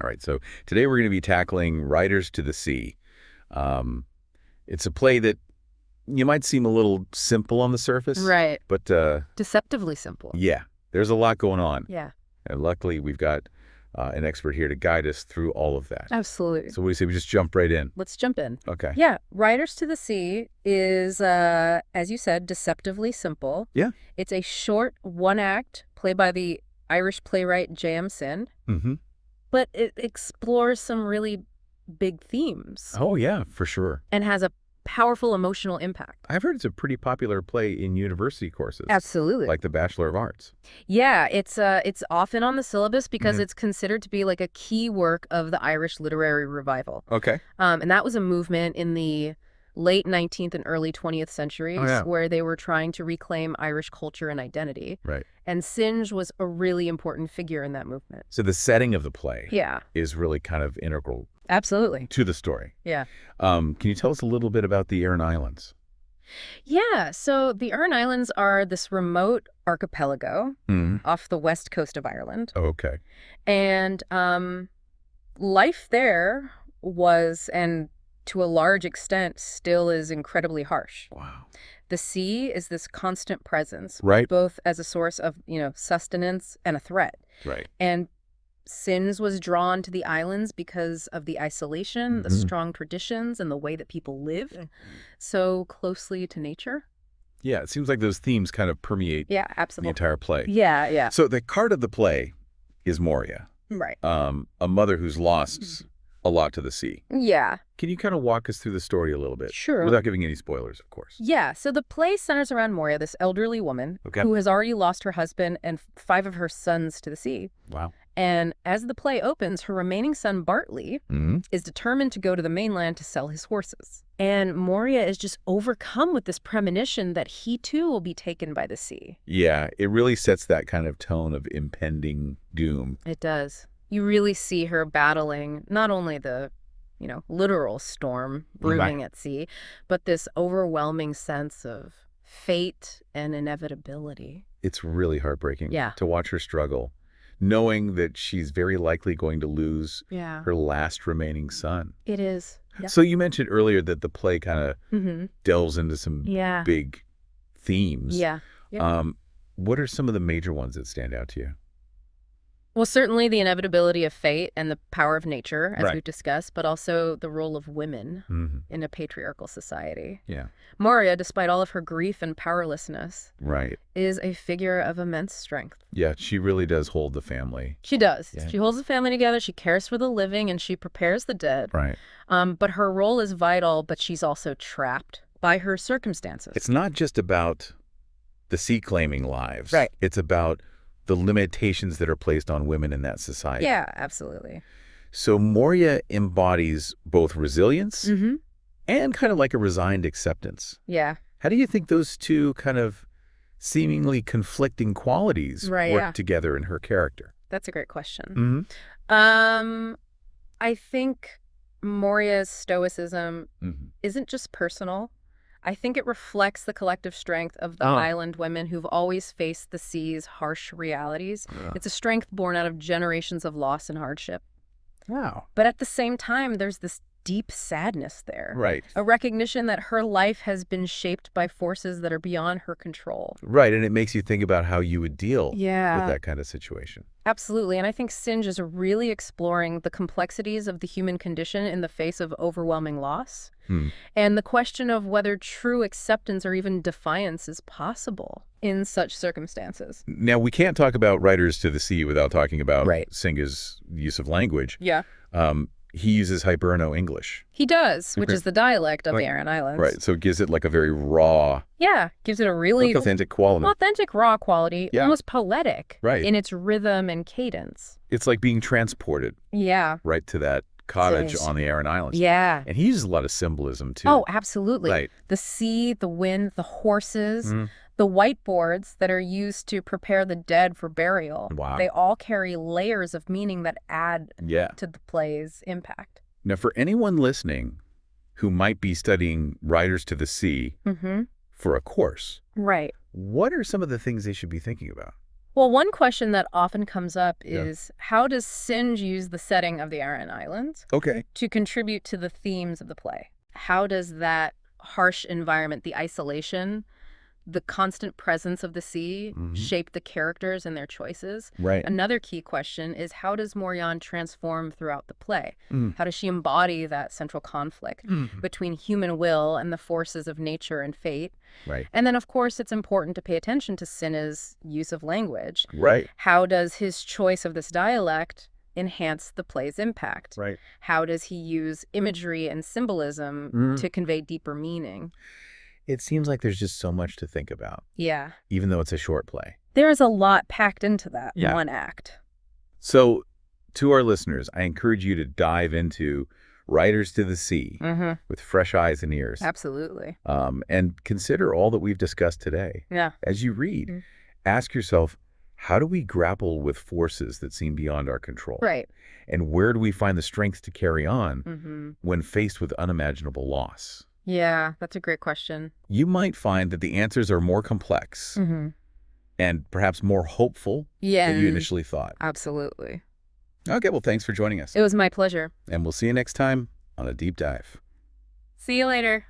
All right, so today we're going to be tackling Riders to the Sea. Um, it's a play that you might seem a little simple on the surface. Right. But, Deceptively simple. yeah, there's a lot going on. Yeah. And luckily, we've got an expert here to guide us through all of that. Absolutely. So what do you say we just jump right in? Let's jump in. Okay. Yeah. Riders to the Sea is, as you said, deceptively simple. Yeah. It's a short one-act play by the Irish playwright J.M. Synge, Mm-hmm. but it explores some really big themes Oh, yeah, for sure. and has a powerful emotional impact. I've heard it's a pretty popular play in university courses. Absolutely. Like the Bachelor of Arts. Yeah, it's often on the syllabus because Mhm. it's considered to be like a key work of the Irish literary revival. Okay. And that was a movement in the late 19th and early 20th centuries yeah. where they were trying to reclaim Irish culture and identity. Right. And Synge was a really important figure in that movement. So the setting of the play Yeah, is really kind of integral absolutely. to the story. Yeah. Can you tell us a little bit about the Aran Islands? Yeah, so the Aran Islands are this remote archipelago Mm. off the west coast of Ireland. Oh, okay. And life there was, and to a large extent still is, incredibly harsh. Wow. The sea is this constant presence, Right. both as a source of, sustenance and a threat. Right. And Synge was drawn to the islands because of the isolation, the Mhm. strong traditions, and the way that people live so closely to nature. Yeah, it seems like those themes kind of permeate Yeah, the absolutely. entire play. Yeah, yeah. So the card of the play is Moria, Right. a mother who's lost a lot to the sea. Yeah, Can you kind of walk us through the story a little bit? sure. Without giving any spoilers, of course. Yeah, so the play centers around Moria, this elderly woman Okay. who has already lost her husband and 5 of her sons to the sea. Wow. And as the play opens, her remaining son, Bartley, Mm-hmm. is determined to go to the mainland to sell his horses. And Moria is just overcome with this premonition that he too will be taken by the sea. Yeah, it really sets that kind of tone of impending doom. It does. You really see her battling not only the, literal storm brewing at sea, but this overwhelming sense of fate and inevitability. It's really heartbreaking Yeah. to watch her struggle, knowing that she's very likely going to lose Yeah, her last remaining son. it is. Yeah. So you mentioned earlier that the play kind of Mm-hmm. delves into some Yeah. big themes. Yeah. Yeah. What are some of the major ones that stand out to you? Well, certainly the inevitability of fate and the power of nature, as Right. we've discussed, but also the role of women Mm-hmm. in a patriarchal society. Yeah, Moria, despite all of her grief and powerlessness, right. is a figure of immense strength. Yeah, she really does hold the family. She does. Yeah. She holds the family together, she cares for the living, and she prepares the dead. Right. But her role is vital, but she's also trapped by her circumstances. It's not just about the sea claiming lives. Right. It's about the limitations that are placed on women in that society. Yeah, absolutely. So Moria embodies both resilience Mm-hmm. and kind of like a resigned acceptance. Yeah. How do you think those two kind of seemingly conflicting qualities Right, work yeah. together in her character? That's a great question. Mm-hmm. I think Moria's stoicism Mm-hmm. isn't just personal. I think it reflects the collective strength of the Oh. island women who've always faced the sea's harsh realities. It's a strength born out of generations of loss and hardship. Wow. But at the same time, there's this deep sadness there. Right. A recognition that her life has been shaped by forces that are beyond her control. Right, and it makes you think about how you would deal with Yeah, that kind of situation. absolutely. And I think Synge is really exploring the complexities of the human condition in the face of overwhelming loss. And the question of whether true acceptance or even defiance is possible in such circumstances. Now, we can't talk about Riders to the Sea without talking about Right. Synge's use of language. Yeah. He uses Hiberno English. He does, which Okay. is the dialect of Like- the Aran Islands. Right, so it gives it like a very raw, Yeah, gives it a really authentic quality. authentic, raw quality, Yeah. almost poetic Right. in its rhythm and cadence. It's like being transported Yeah. right to that cottage is. on the Aran Islands. Yeah. And he uses a lot of symbolism, too. Oh, absolutely. Right. The sea, the wind, the horses, Mhm. the whiteboards that are used to prepare the dead for burial. Wow. They all carry layers of meaning that add Yeah. to the play's impact. Now, for anyone listening who might be studying Riders to the Sea Mm-hmm. for a course, Right. what are some of the things they should be thinking about? Well, one question that often comes up Yeah. is how does Synge use the setting of the Aran Islands Okay. to contribute to the themes of the play? How does that harsh environment, the isolation, the constant presence of the sea Hmm. shape the characters and their choices? Right. Another key question is how does Morian transform throughout the play? Mm. How does she embody that central conflict between human will and the forces of nature and fate? Right. And then, of course, it's important to pay attention to Cinna's use of language. Right. How does his choice of this dialect enhance the play's impact? Right. How does he use imagery and symbolism Mm. to convey deeper meaning? It seems like there's just so much to think about, Yeah. even though it's a short play. There is a lot packed into that Yeah. one act. So, to our listeners, I encourage you to dive into Riders to the Sea Mm-hmm. with fresh eyes and ears, Absolutely. and consider all that we've discussed today. Yeah. As you read, Mm. ask yourself, how do we grapple with forces that seem beyond our control? Right. And where do we find the strength to carry on Mm-hmm. when faced with unimaginable loss? Yeah, that's a great question. You might find that the answers are more complex Mm-hmm. and perhaps more hopeful Yeah. than you initially thought. Absolutely. Okay, well, thanks for joining us. It was my pleasure. And we'll see you next time on A Deep Dive. See you later.